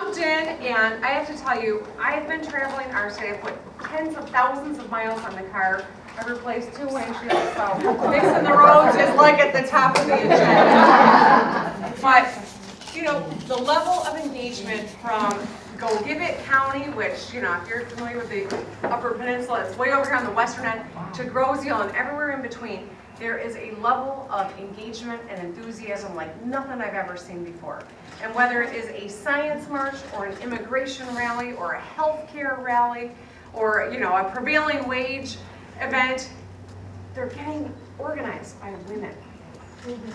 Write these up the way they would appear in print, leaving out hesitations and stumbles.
Jumped in, and I have to tell you, I've been traveling our state. I've put tens of thousands of miles on the car. I've replaced 2 windshields, so fixing the roads is like at the top of the agenda. But, you know, the level of engagement from Go Give It County, which, you know, if you're familiar with the Upper Peninsula, it's way over here on the western end, to Groseal and everywhere in between, there is a level of engagement and enthusiasm like nothing I've ever seen before. And whether it is a science march or an immigration rally or a healthcare rally or, you know, a prevailing wage event, they're getting organized by women.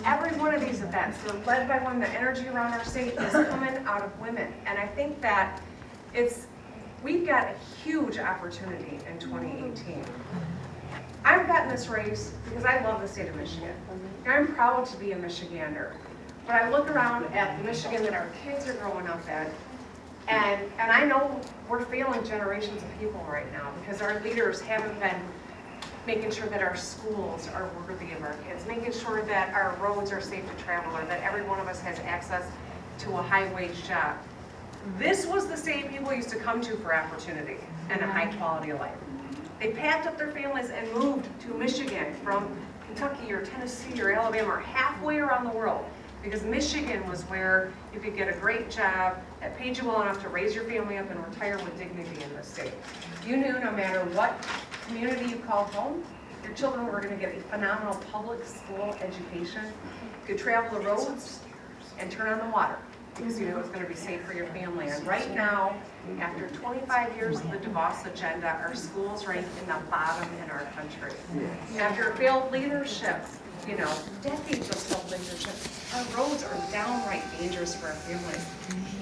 Every one of these events, they're led by women. The energy around our state is coming out of women. And I think that we've got a huge opportunity in 2018. I've gotten this race because I love the state of Michigan. And I'm proud to be a Michigander. But I look around at the Michigan that our kids are growing up in, and I know we're failing generations of people right now because our leaders haven't been making sure that our schools are worthy of our kids, making sure that our roads are safe to travel, or that every one of us has access to a high-wage job. This was the state people used to come to for opportunity and a high quality of life. They packed up their families and moved to Michigan from Kentucky or Tennessee or Alabama or halfway around the world because Michigan was where you could get a great job that paid you well enough to raise your family up and retire with dignity in the state. You knew no matter what community you called home, your children were going to get a phenomenal public school education. You could travel the roads and turn on the water because you knew it was going to be safe for your family. And right now, after 25 years of the DeVos agenda, our schools rank in the bottom in our country. After failed leadership, you know, decades of failed leadership, our roads are downright dangerous for our families.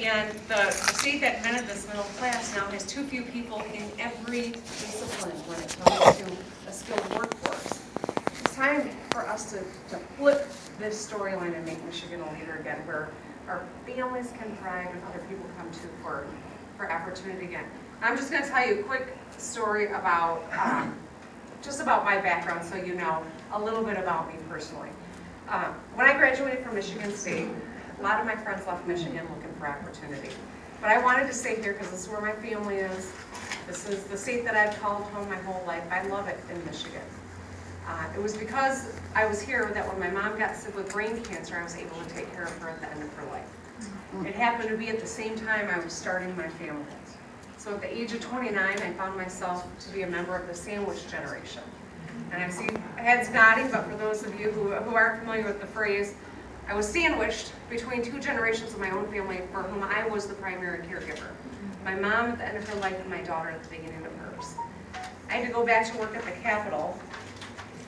And the state that invented this middle class now has too few people in every discipline when it comes to a skilled workforce. It's time for us to flip this storyline and make Michigan a leader again, where our families can thrive and other people come to for opportunity again. I'm just going to tell you a quick story about just about my background so you know a little bit about me personally. When I graduated from Michigan State, a lot of my friends left Michigan looking for opportunity. But I wanted to stay here because this is where my family is. This is the state that I've called home my whole life. I love it in Michigan. It was because I was here that when my mom got sick with brain cancer, I was able to take care of her at the end of her life. It happened to be at the same time I was starting my family. So at the age of 29, I found myself to be a member of the sandwich generation. And I see heads nodding, but for those of you who aren't familiar with the phrase, I was sandwiched between 2 generations of my own family for whom I was the primary caregiver. My mom at the end of her life and my daughter at the beginning of hers. I had to go back to work at the Capitol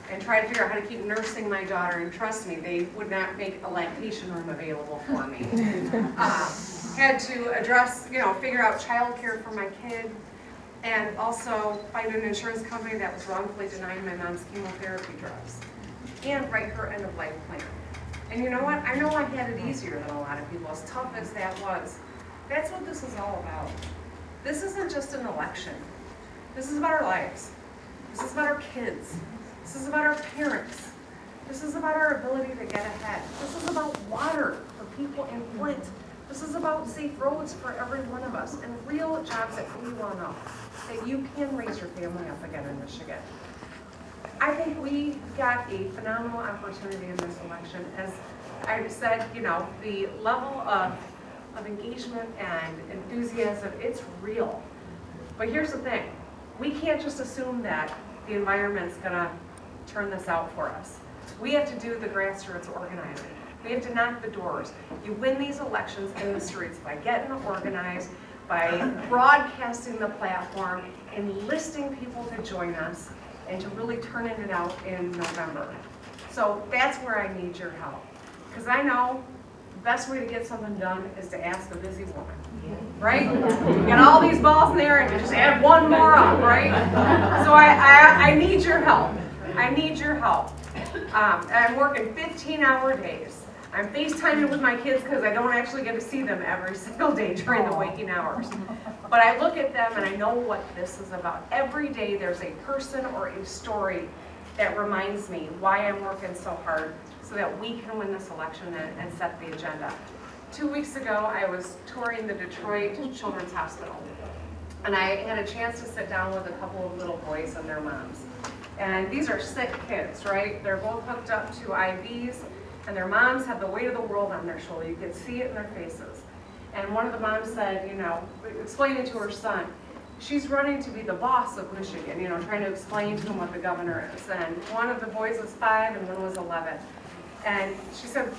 and try to figure out how to keep nursing my daughter, and trust me, they would not make a lactation room available for me. Had to address, you know, figure out childcare for my kid, and also find an insurance company that was wrongfully denying my mom's chemotherapy drugs, and write her end-of-life plan. And you know what? I know I had it easier than a lot of people, as tough as that was. That's what this is all about. This isn't just an election. This is about our lives. This is about our kids. This is about our parents. This is about our ability to get ahead. This is about water for people in Flint. This is about safe roads for every one of us and real jobs that we well know that you can raise your family up again in Michigan. I think we got a phenomenal opportunity in this election. As I've said, you know, the level of engagement and enthusiasm, it's real. But here's the thing. We can't just assume that the environment's gonna turn this out for us. We have to do the grassroots organizing. We have to knock the doors. You win these elections in the streets by getting organized, by broadcasting the platform, enlisting people to join us, and to really turning it out in November. So that's where I need your help. Because I know the best way to get something done is to ask a busy woman, right? You get all these balls in there and you just add one more up, right? So I need your help. I need your help. I'm working 15-hour days. I'm FaceTiming with my kids because I don't actually get to see them every single day during the waking hours. But I look at them and I know what this is about. Every day there's a person or a story that reminds me why I'm working so hard so that we can win this election and set the agenda. 2 weeks ago, I was touring the Detroit Children's Hospital. And I had a chance to sit down with a couple of little boys and their moms. And these are sick kids, right? They're both hooked up to IVs, and their moms have the weight of the world on their shoulder. You could see it in their faces. And one of the moms said, explaining to her son, she's running to be the boss of Michigan, trying to explain to him what the governor is. And one of the boys was 5 and one was 11. And she said to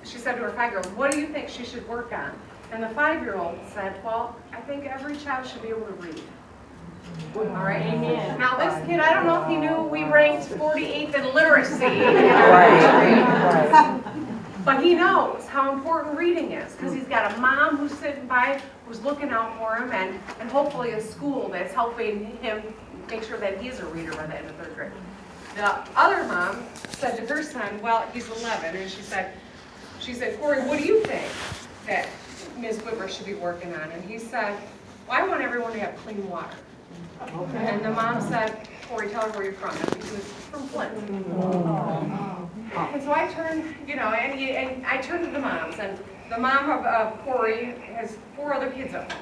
her 5-year-old, what do you think she should work on? And the 5-year-old said, well, I think every child should be able to read. All right? Amen. Now this kid, I don't know if he knew we ranked 48th in literacy. Right. But he knows how important reading is because he's got a mom who's sitting by, who's looking out for him, and hopefully a school that's helping him make sure that he's a reader by the end of 3rd grade. The other mom said to her son, well, he's 11, and she said, Corey, what do you think that Ms. Whitmer should be working on? And he said, well, I want everyone to have clean water. Okay. And the mom said, Corey, tell her where you're from. And he was from Flint. And so I turned, and I turned to the moms. And the mom of Corey has 4 other kids at home.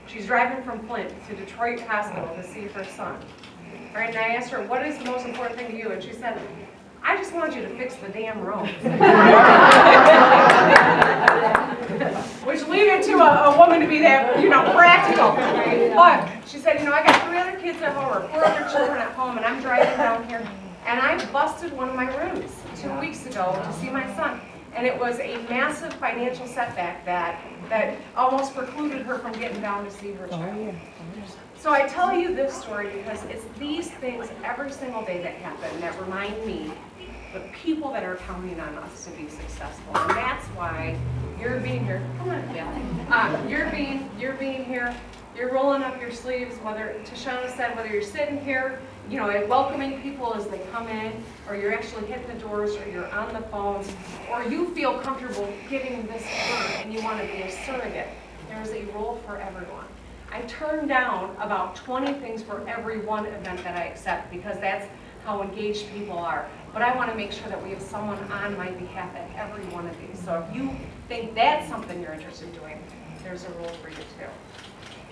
She's driving from Flint to Detroit Hospital to see her son. All right, and I asked her, what is the most important thing to you? And she said, I just want you to fix the damn road. Which leaded to a woman to be that, practical. But she said, I got 3 other kids at home, or 4 other children at home, and I'm driving down here, and I busted one of my rooms 2 weeks ago to see my son. And it was a massive financial setback that almost precluded her from getting down to see her child. So I tell you this story because it's these things every single day that happen that remind me the people that are counting on us to be successful. And that's why you're being here. Come on, Bill. You're being here. You're rolling up your sleeves, whether Tashana said, whether you're sitting here, welcoming people as they come in, or you're actually hitting the doors, or you're on the phones, or you feel comfortable giving this word and you want to be a surrogate. There's a role for everyone. I turn down about 20 things for every one event that I accept because that's how engaged people are. But I want to make sure that we have someone on my behalf at every one of these. So if you think that's something you're interested in doing, there's a role for you too.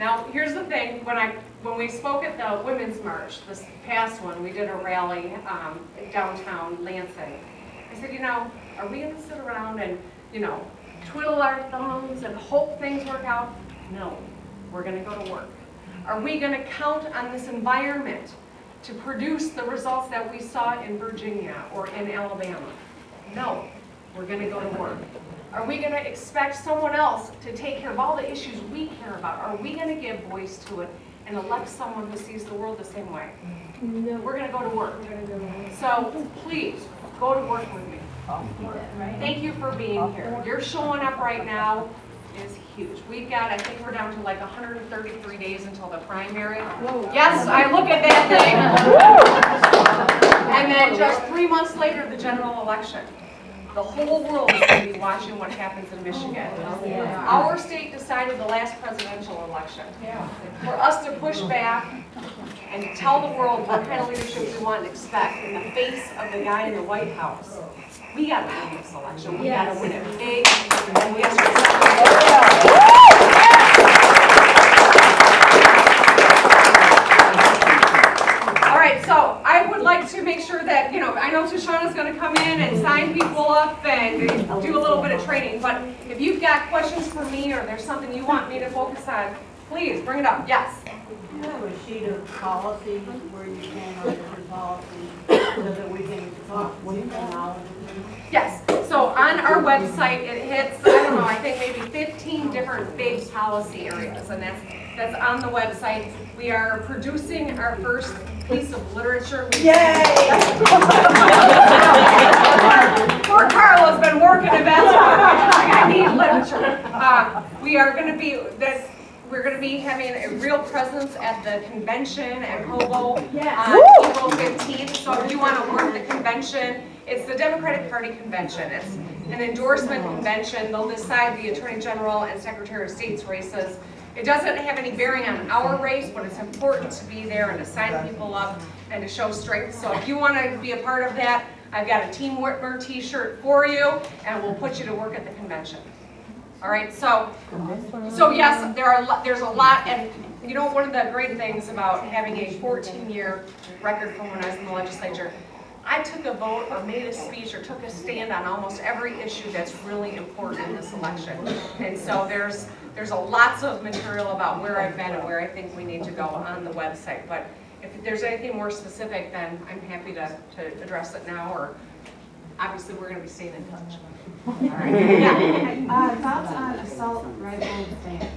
Now, here's the thing. When we spoke at the Women's March, this past one, we did a rally downtown Lansing. I said, are we going to sit around and, twiddle our thumbs and hope things work out? No. We're going to go to work. Are we going to count on this environment to produce the results that we saw in Virginia or in Alabama? No. We're going to go to work. Are we going to expect someone else to take care of all the issues we care about? Are we going to give voice to it and elect someone who sees the world the same way? No. We're going to go to work. So please, go to work with me. Thank you for being here. You're showing up right now is huge. We've got, I think we're down to like 133 days until the primary. Whoa. Yes, I look at that thing. And then just 3 months later, the general election. The whole world is going to be watching what happens in Michigan. Our state decided the last presidential election. For us to push back and tell the world what kind of leadership we want and expect in the face of the guy in the White House. We got to win this election. We got to win it big. And we have to. All right, so I would like to make sure that, I know Tashana's going to come in and sign people up and do a little bit of training, but if you've got questions for me or there's something you want me to focus on, please bring it up. Yes? Do you have a sheet of policies where you can write different policies so that we can talk with the knowledge? Yes. So on our website, it hits, I think maybe 15 different big policy areas, and that's on the website. We are producing our first piece of literature. Yay! Poor Carla's been working, and that's why I need literature. We're going to be having a real presence at the convention at Hobo on April 15th. So if you want to work the convention, it's the Democratic Party convention. It's an endorsement convention. They'll decide the Attorney General and Secretary of State's races. It doesn't have any bearing on our race, but it's important to be there and to sign people up and to show strength. So if you want to be a part of that, I've got a Team Whitmer t-shirt for you, and we'll put you to work at the convention. All right, so yes, there's a lot, and you know, one of the great things about having a 14-year record from when I was in the legislature, I took a vote or made a speech or took a stand on almost every issue that's really important in this election. And so there's lots of material about where I've been and where I think we need to go on the website. But if there's anything more specific, then I'm happy to address it now, or obviously we're going to be staying in touch. All right. Yeah. Thoughts on assault rifle ban?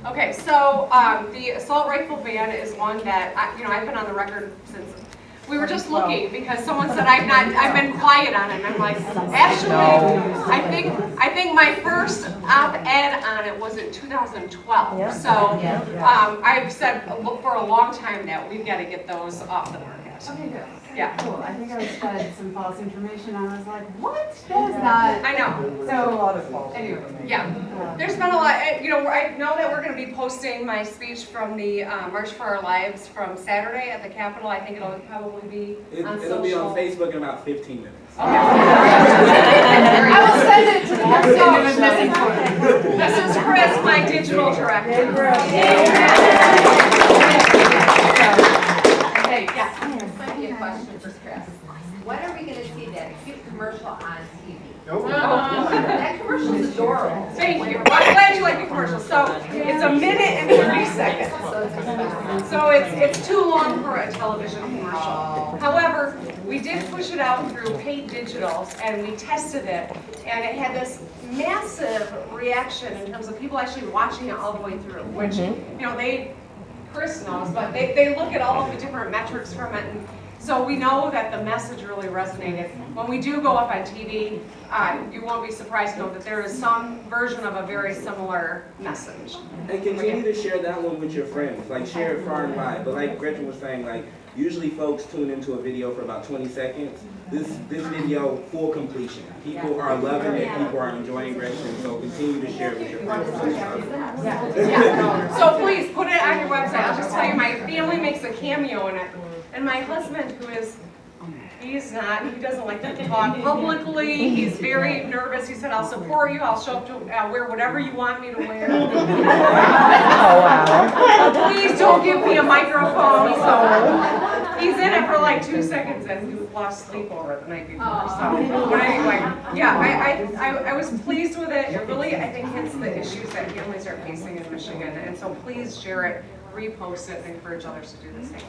Okay, so the assault rifle ban is one that I've been on the record since. We were just looking because someone said I've been quiet on it, and I'm like, actually, I think my first op-ed on it was in 2012. Yeah. So I've said for a long time that we've got to get those off the market. Okay, good. Yeah. Cool. I think I was fed some false information. I was like, what? That is not. I know. So, a lot of false anyway. information. Yeah, there's been a lot, I know that we're going to be posting my speech from the March for Our Lives from Saturday at the Capitol. I think it'll probably be on social. It'll be on Facebook in about 15 minutes. Okay. I will send it to the So, This is Chris, my digital director. Okay, yeah. Might be a question for Chris. When are we going to see that cute commercial on TV? That commercial is adorable. Thank you. I'm glad you like the commercial. So it's a minute and 30 seconds. So it's expensive. So it's too long for a television commercial. However, we did push it out through paid digitals and we tested it, and it had this massive reaction in terms of people actually watching it all the way through, which, Chris knows, but they look at all of the different metrics from it, and so we know that the message really resonated. When we do go up on TV, you won't be surprised to know that there is some version of a very similar message. And continue to share that one with your friends. Like, share it far and wide. But like Gretchen was saying, like, usually folks tune into a video for about 20 seconds. This video, full completion. People are loving it. People are enjoying Gretchen. So continue to share it with your friends. Yeah. So please put it on your website. I'll just tell you, my family makes a cameo in it. And my husband, he doesn't like to talk publicly. He's very nervous. He said, I'll support you. I'll show up to wear whatever you want me to wear. Oh, wow. Please don't give me a microphone. So he's in it for like 2 seconds and he lost sleep over it the night before. So, but anyway, yeah, I was pleased with it. It really, I think, hits the issues that families are facing in Michigan. And so please share it, repost it, and encourage others to do the same.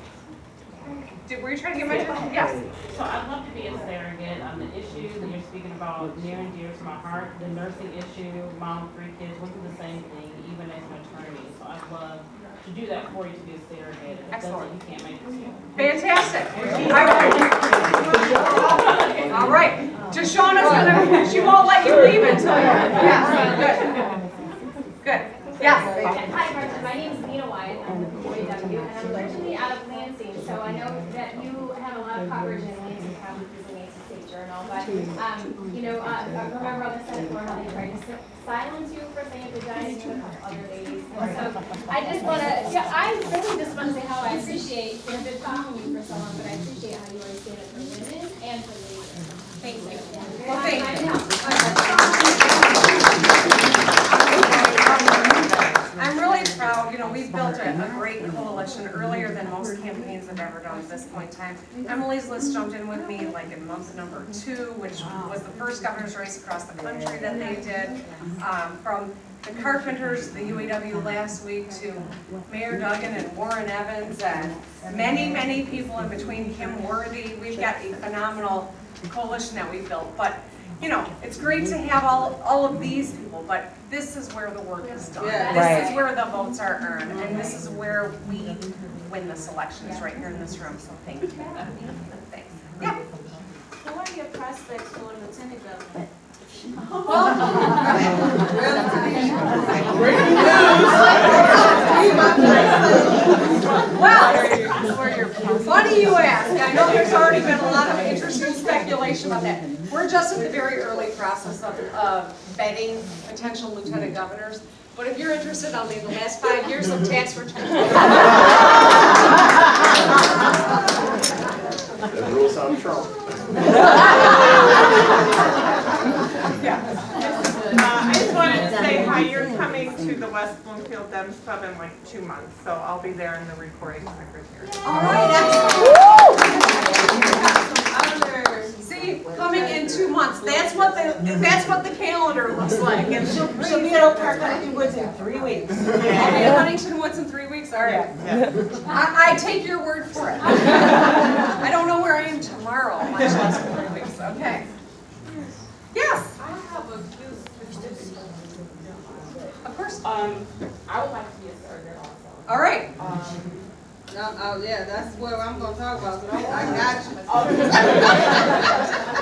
Were you trying to get my attention? Yes. So I'd love to be a surrogate on the issue that you're speaking about, near and dear to my heart. The nursing issue, mom of 3 kids, went through the same thing, even as an attorney. So I'd love to do that for you, to be a surrogate. Excellent. You can't make this. Fantastic. All right. Shauna's she won't let you leave until yes. Good. Yes. Hi, Gretchen. My name is Nina Wyatt. I'm with UAW, and I'm originally out of Lansing, so I know that you have a lot of coverage in Lansing County using the State Journal. But, I remember on the Senate floor how they tried to silence you for saying vagina to a couple other ladies. And so I really just want to say how I appreciate, I've been following you for so long, but I appreciate how you always stand up for women and for ladies. Thank you. Well, thank you. I'm really proud. We've built a great coalition earlier than most campaigns have ever done at this point in time. Emily's List jumped in with me like in month number 2, which was the first governor's race across the country that they did. From the Carpenters, the UAW last week, to Mayor Duggan and Warren Evans, and many, many people in between, Kim Worthy. We've got a phenomenal coalition that we built. But it's great to have all of these people, but this is where the work is done. Yeah. This is where the votes are earned, and this is where we win this election, is right here in this room, so thank you. Thanks. Yeah. So what are your prospects for lieutenant governor? Well, funny you ask. I know there's already been a lot of interesting speculation about that. We're just in the very early process of vetting potential lieutenant governors. But if you're interested, I'll need the last 5 years of tax returns. That rules out Trump. I just wanted to say with them sub in like 2 months, so I'll be there in the recording secretary. All right, See, coming in 2 months, that's what the calendar looks like. And She'll be at Park Huntington Woods in 3 weeks. I'll be in Huntington Woods in 3 weeks, all right. I take your word for it. I don't know where I am tomorrow, much less in 3 weeks, okay. Yes, I have a few specific questions. of course. I would like to be a surrogate also. All right. Oh, yeah, that's what I'm gonna talk about, so I got you.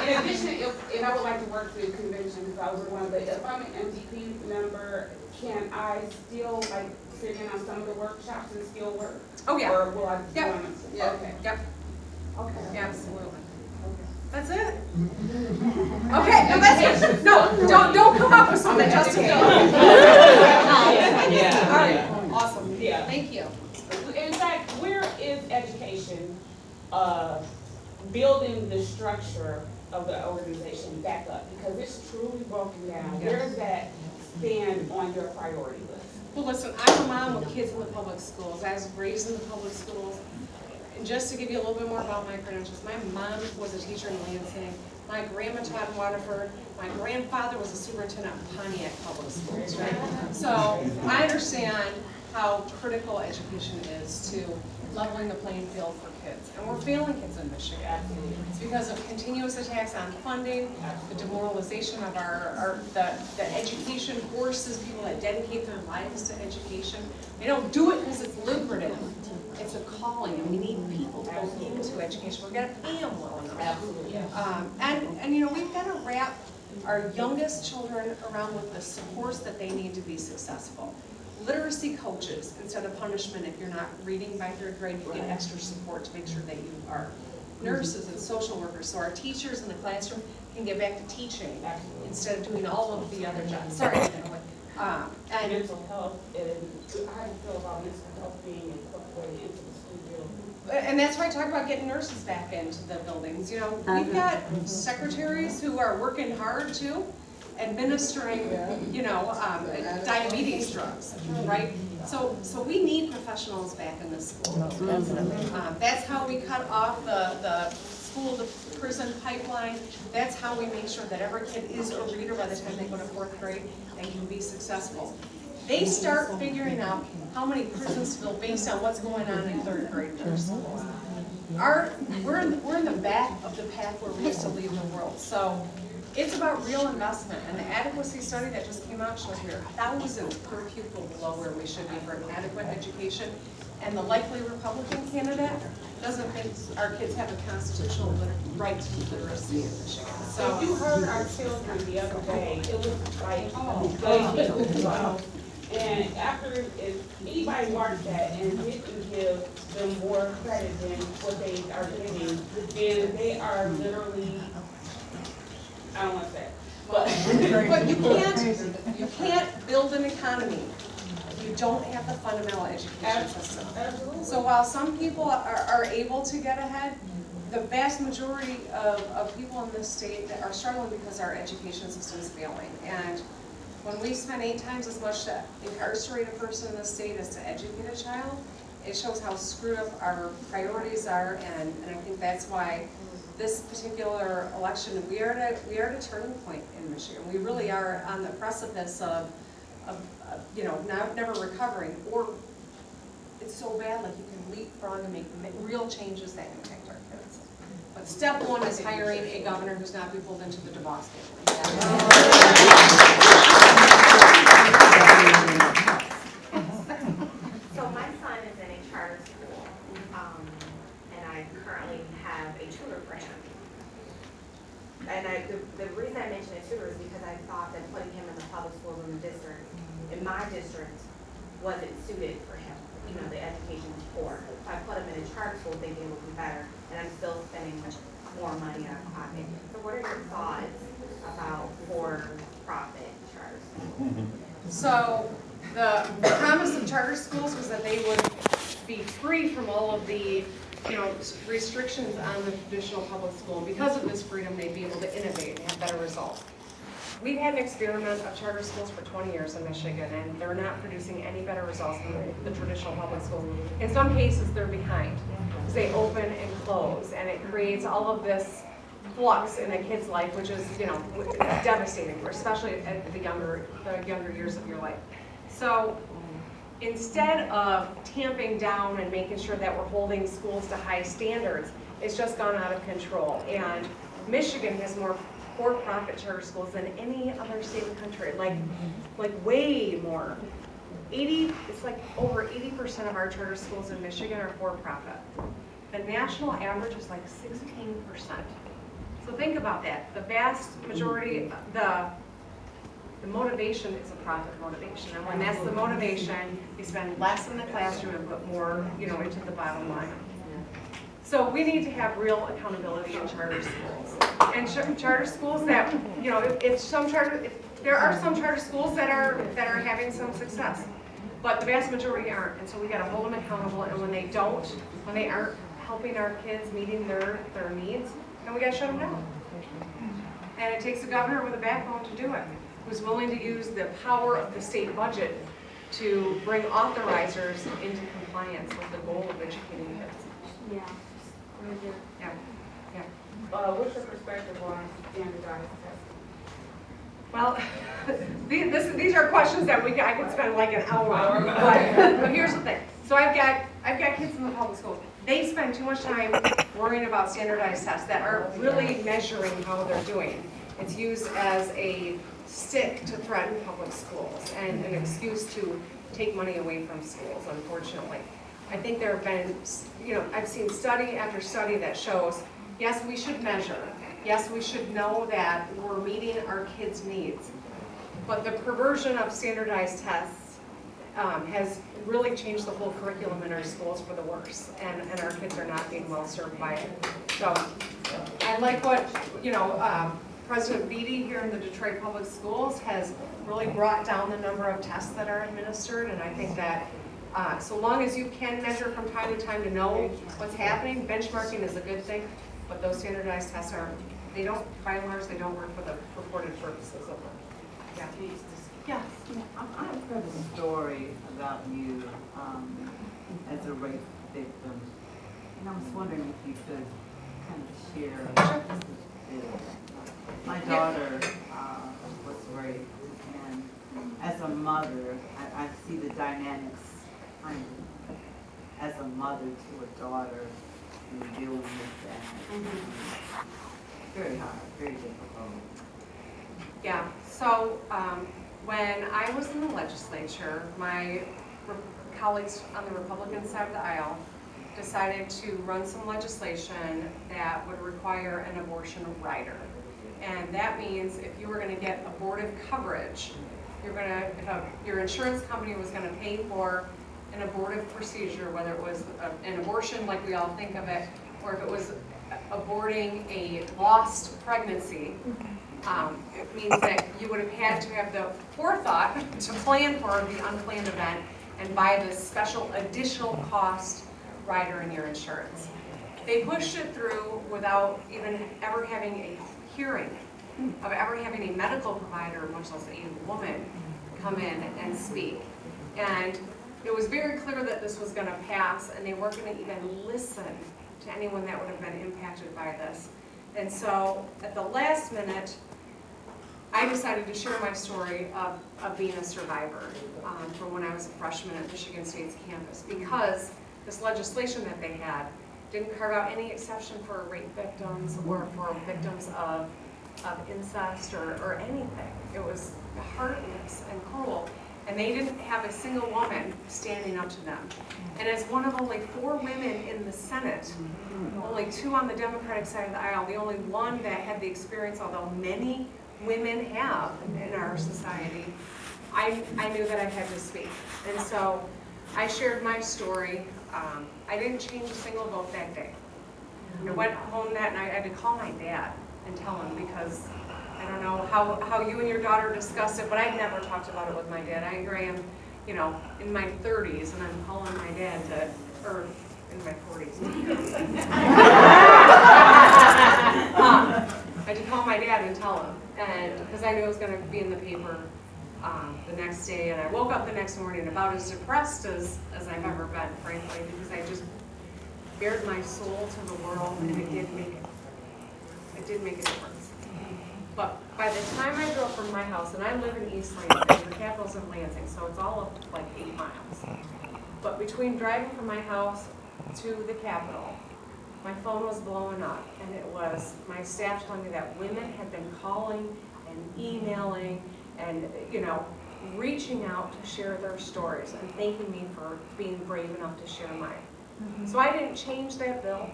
In addition, if I would like to work through conventions, I would want to, if I'm an MDP member, can I still like sit in on some of the workshops and still work? Oh, yeah. Or will I? Yep. Yeah. Okay. Yep, Okay. absolutely. That's it? Okay, no, that's it. No, don't come up with something just to Yeah. All right, awesome. Yeah. Thank you. In fact, where is education building the structure of the organization back up? Because it's truly broken down. Where does that stand on your priority list? Well, listen, I'm a mom with kids in the public schools. I was raised in the public schools. And just to give you a little bit more about my credentials, my mom was a teacher in Lansing. My grandma taught in Waterford. My grandfather was a superintendent of Pontiac Public Schools, right? So I understand how critical education is to leveling the playing field for kids. And we're failing kids in Michigan. It's because of continuous attacks on funding, the demoralization of the education forces people that dedicate their lives to education. They don't do it because it's lucrative. It's a calling, and we need people to go into education. We're gonna pay them well enough. And you know, we've got to wrap our youngest children around with the supports that they need to be successful. Literacy coaches, instead of punishment, if you're not reading by 3rd grade, you get extra support to make sure that you are. Nurses and social workers, so our teachers in the classroom can get back to teaching instead of doing all of the other jobs. Sorry. And Mental health, and how do you feel about mental health being incorporated into the school building? And that's why I talk about getting nurses back into the buildings. You know, we've got secretaries who are working hard too, administering, you know, diabetes drugs, right? So we need professionals back in the school. That's how we cut off the school to prison pipeline. That's how we make sure that every kid is a reader by the time they go to 4th grade and can be successful. They start figuring out how many prisons to build based on what's going on in 3rd grade in their schools. We're in the back of the path where we used to leave the world. So it's about real investment, and the adequacy study that just came out shows we're thousands per pupil below where we should be for an adequate education. And the likely Republican candidate doesn't think our kids have a constitutional right to literacy in Michigan. So you heard our children the other day, it was like, and after, if anybody marked that and didn't give them more credit than what they are getting, then they are literally, I don't want to say, but. But you can't build an economy if you don't have the fundamental education system. Absolutely. So while some people are able to get ahead, the vast majority of people in this state that are struggling because our education system is failing. And when we spend 8 times as much to incarcerate a person in the state as to educate a child, it shows how screwed up our priorities are, and I think that's why this particular election, we are at a turning point in Michigan. We really are on the precipice of you know, never recovering, or it's so bad like you can leapfrog and make real changes that impact our kids. But step 1 is hiring a governor who's not beholden into the DeVos family. So my son is in a charter school, and I currently have a tutor for him. And the reason I mention a tutor is because I thought that putting him in the public schools in my district, wasn't suited for him. You know, the education is poor. So I put him in a charter school thinking it would be better, and I'm still spending much more money out of pocket. So what are your thoughts about for-profit charter schools? So the promise of charter schools was that they would be free from all of the, you know, restrictions on the traditional public school. And because of this freedom, they'd be able to innovate and have better results. we've had an experiment of charter schools for 20 years in Michigan, and they're not producing any better results than the traditional public schools. In some cases, they're behind, because they open and close, and it creates all of this flux in a kid's life, which is, devastating, especially at the younger years of your life. So instead of tamping down and making sure that we're holding schools to high standards, it's just gone out of control. And Michigan has more for-profit charter schools than any other state in the country, like way more. It's like over 80% of our charter schools in Michigan are for-profit. The national average is like 16%. So think about that. The vast majority, the motivation is a profit motivation. And when that's the motivation, you spend less in the classroom and put more, into the bottom line. So we need to have real accountability in charter schools. And charter schools that, there are some charter schools that are having some success, but the vast majority aren't. And so we got to hold them accountable. And when they aren't helping our kids meeting their needs, then we got to shut them down. And it takes a governor with a backbone to do it, who's willing to use the power of the state budget to bring authorizers into compliance with the goal of educating kids. Yeah. Yeah. What's your perspective on standardized testing? Well, these are questions that I could spend like an hour on. But here's the thing. So I've got kids in the public schools. They spend too much time worrying about standardized tests that aren't really measuring how they're doing. It's used as a stick to threaten public schools and an excuse to take money away from schools, unfortunately. I think there have been, I've seen study after study that shows, yes, we should measure. Yes, we should know that we're meeting our kids' needs. But the perversion of standardized tests has really changed the whole curriculum in our schools for the worse, and our kids are not being well served by it. So I like what, President Beatty here in the Detroit Public Schools has really brought down the number of tests that are administered, and I think that so long as you can measure from time to time to know what's happening, benchmarking is a good thing, but those standardized tests by and large, they don't work for the purported purposes of them. Yeah. Yes. I've heard a story about you as a rape victim, and I was wondering if you could kind of share just a bit. My daughter was raped, and as a mother, I see the dynamics kind of as a mother to a daughter and dealing with that. Very hard, very difficult. Yeah, so when I was in the legislature, my colleagues on the Republican side of the aisle decided to run some legislation that would require an abortion rider. And that means if you were going to get abortive coverage, your insurance company was going to pay for an abortive procedure, whether it was an abortion like we all think of it, or if it was aborting a lost pregnancy. It means that you would have had to have the forethought to plan for the unplanned event and buy this special additional cost rider in your insurance. They pushed it through without even ever having a hearing, of ever having a medical provider, much less a woman, come in and speak. And it was very clear that this was going to pass, and they weren't going to even listen to anyone that would have been impacted by this. And so at the last minute, I decided to share my story of being a survivor from when I was a freshman at Michigan State's campus, because this legislation that they had didn't carve out any exception for rape victims or for victims of incest or anything. It was heartless and cruel. And they didn't have a single woman standing up to them. And as one of only 4 women in the Senate, only 2 on the Democratic side of the aisle, the only one that had the experience, although many women have in our society, I knew that I had to speak. And so I shared my story. I didn't change a single vote that day. I went home that night. I had to call my dad and tell him, because I don't know how you and your daughter discussed it, but I'd never talked about it with my dad. Here I am, in my 30s, and I'm calling my dad or in my 40s. I had to call my dad and tell him. and, because I knew it was gonna be in the paper the next day, and I woke up the next morning about as depressed as I've ever been, frankly, because I just bared my soul to the world, and it did make a difference. But by the time I drove from my house, and I live in East Lansing, the capital's in Lansing, so it's all up like 8 miles. But between driving from my house to the Capitol, my phone was blowing up, and it was my staff telling me that women had been calling and emailing and, you know, reaching out to share their stories and thanking me for being brave enough to share mine. So I didn't change that bill,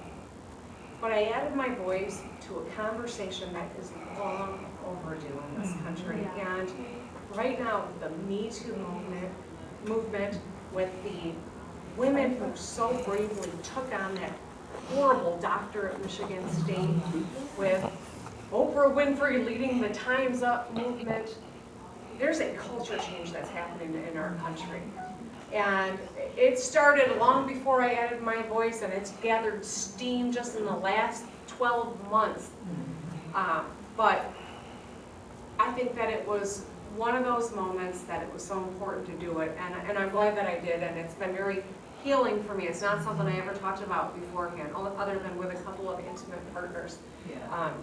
but I added my voice to a conversation that is long overdue in this country. And right now, the Me Too movement with the women who so bravely took on that horrible doctor at Michigan State, with Oprah Winfrey leading the Time's Up movement. There's a culture change that's happening in our country. And it started long before I added my voice, and it's gathered steam just in the last 12 months. But I think that it was one of those moments that it was so important to do it, and I'm glad that I did, and it's been very healing for me. It's not something I ever talked about beforehand, other than with a couple of intimate partners.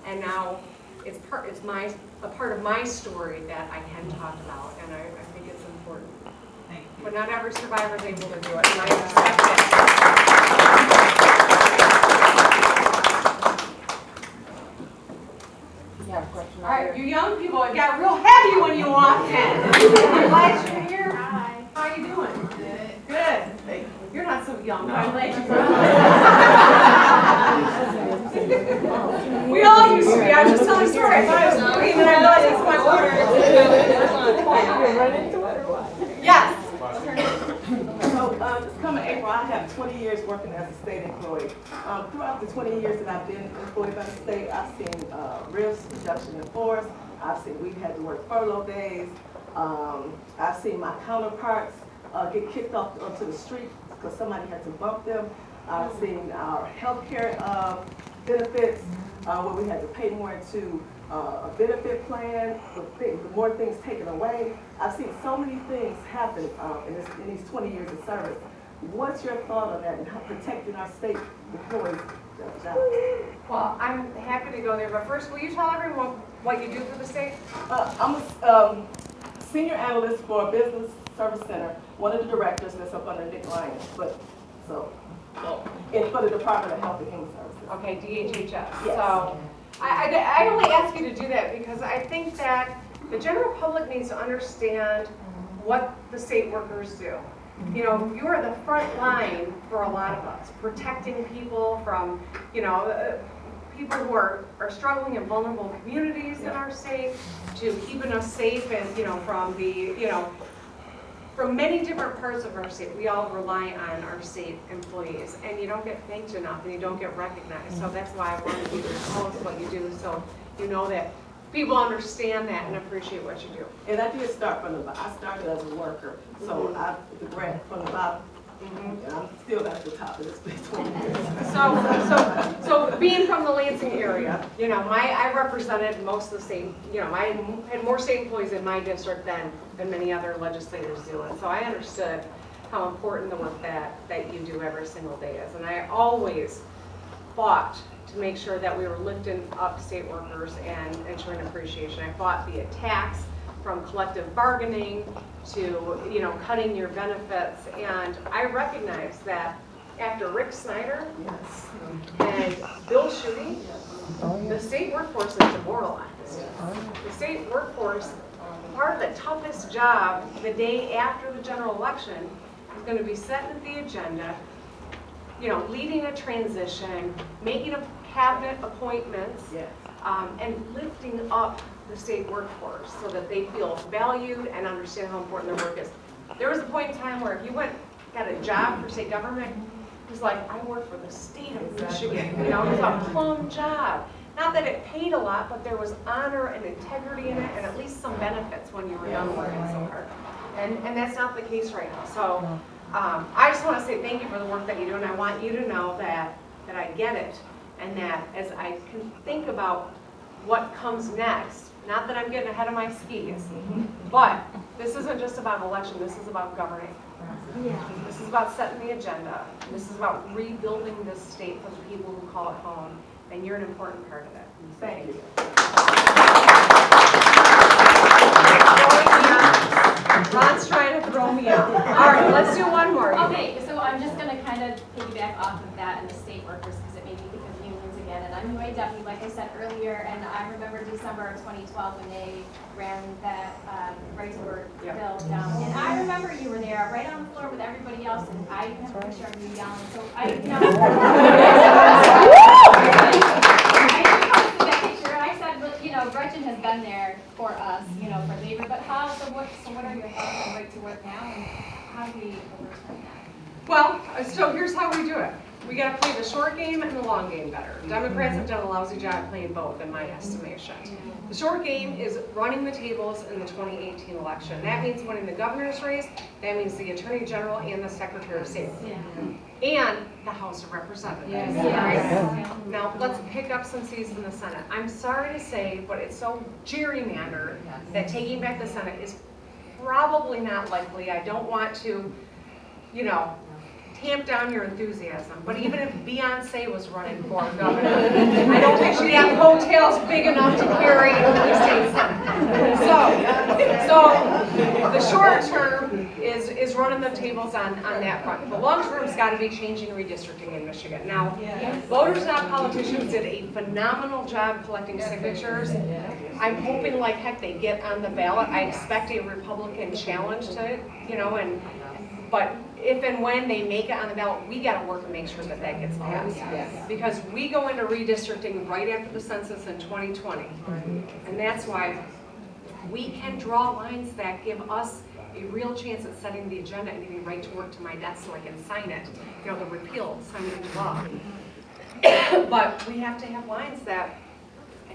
And now it's a part of my story that I can talk about, and I think it's important. Thank you. But not every survivor is able to do it, and I respect it. All right, you young people, it got real heavy when you walked in. I'm glad you're here. Hi. How are you doing? Good. Good. You're not so young, but I'm glad you're We all used to be. I was just telling a story. I thought I was green, and I realized it's my water. Yes. So this coming April, I have 20 years working as a state employee. Throughout the 20 years that I've been employed by the state, I've seen rifts, reduction in force. I've seen we've had to work furlough days. I've seen my counterparts get kicked off onto the street because somebody had to bump them. I've seen our health care benefits where we had to pay more into a benefit plan, with more things taken away. I've seen so many things happen in these 20 years of service. What's your thought on that and how protecting our state employees? Well, I'm happy to go there, but first, will you tell everyone what you do for the state? I'm a senior analyst for a business service center, one of the directors that's up under Nick Lyons, for the Department of Health and Human Services. Okay, DHHS. Yes. So I only ask you to do that because I think that the general public needs to understand what the state workers do. You know, you are the front line for a lot of us, protecting people from, you know, people who are struggling in vulnerable communities in our state, to keeping us safe and, you know, from the, you know, from many different parts of our state. We all rely on our state employees, and you don't get thanked enough and you don't get recognized. So that's why I wanted you to tell us what you do, so you know that people understand that and appreciate what you do. And I did start from the bottom. I started as a worker, so I the grant from the bottom, and I'm still at the top of this big 20 years. So being from the Lansing area, you know, I represented most of the state, you know, I had more state employees in my district than many other legislators do, and so I understood how important the work that you do every single day is, and I always fought to make sure that we were lifting up state workers and ensuring appreciation. I fought the attacks from collective bargaining to, you know, cutting your benefits, and I recognize that after Rick Snyder and Bill shooting, the state workforce is demoralized. The state workforce, part of the toughest job the day after the general election is going to be setting the agenda, you know, leading a transition, making a cabinet appointments, and lifting up the state workforce so that they feel valued and understand how important their work is. There was a point in time where if you got a job for state government, it was like, I work for the state of Michigan. You know, it was a plum job. Not that it paid a lot, but there was honor and integrity in it, and at least some benefits when you were done working so hard. And that's not the case right now. So I just want to say thank you for the work that you do, and I want you to know that I get it, and that as I can think about what comes next, Not that I'm getting ahead of my skis, but this isn't just about election, this is about governing. This is about setting the agenda. This is about rebuilding this state for the people who call it home, and you're an important part of it. Thank you. Ron's trying to throw me out. All right, let's do one more. Okay, so I'm just gonna kind of piggyback off of that and the state workers, because it made me think of unions again. And I'm UAW, like I said earlier, and I remember December of 2012 when they ran that right to work bill down. And I remember you were there, right on the floor with everybody else, and I have a picture of you yelling. So I posted that picture, and I said, well, you know, Gretchen has been there for us, you know, for labor. But so what are your thoughts on right to work now, and how do we overturn that? Well, so here's how we do it. We got to play the short game and the long game better. Democrats have done a lousy job playing both, in my estimation. The short game is running the tables in the 2018 election. That means winning the governor's race. That means the attorney general and the secretary of state. And the House of Representatives. Right? Now, let's pick up some seats in the Senate. I'm sorry to say, but it's so gerrymandered that taking back the Senate is probably not likely. I don't want to, you know, tamp down your enthusiasm, but even if Beyonce was running for governor, I don't think she'd have coattails big enough to carry the state Senate. So the short term is running the tables on that front. The long term's got to be changing redistricting in Michigan. Now, Voters Not Politicians did a phenomenal job collecting signatures. I'm hoping like heck they get on the ballot. I expect a Republican challenge to it, you know, but if and when they make it on the ballot, we got to work and make sure that that gets passed. Because we go into redistricting right after the census in 2020. And that's why we can draw lines that give us a real chance at setting the agenda and getting right to work to my desk so I can sign it. You know, the repeal, sign it into law. But we have to have lines that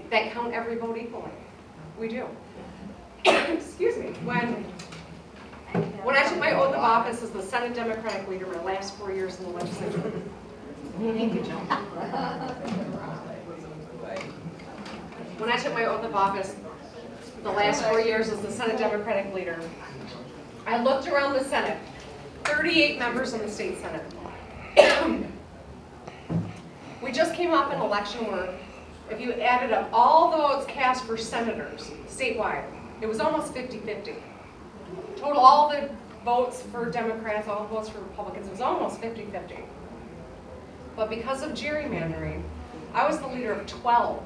count every vote equally. We do. Excuse me. When I took my oath of office as the Senate Democratic leader my last 4 years in the legislature. Thank you, Joe. When I took my oath of office the last 4 years as the Senate Democratic leader, I looked around the Senate, 38 members in the state Senate. We just came off an election where if you added up all the votes cast for senators statewide, it was almost 50-50. Total, all the votes for Democrats, all the votes for Republicans, it was almost 50-50. But because of gerrymandering, I was the leader of 12,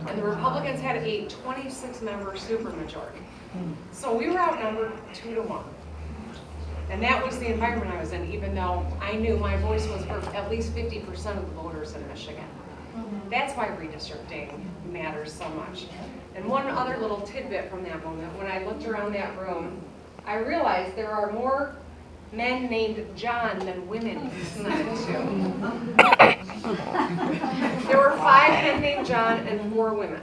and the Republicans had a 26-member supermajority. So we were outnumbered 2-1. And that was the environment I was in, even though I knew my voice was for at least 50% of the voters in Michigan. That's why redistricting matters so much. And one other little tidbit from that moment, when I looked around that room, I realized there are more men named John than women in the Senate too. There were 5 men named John and 4 women.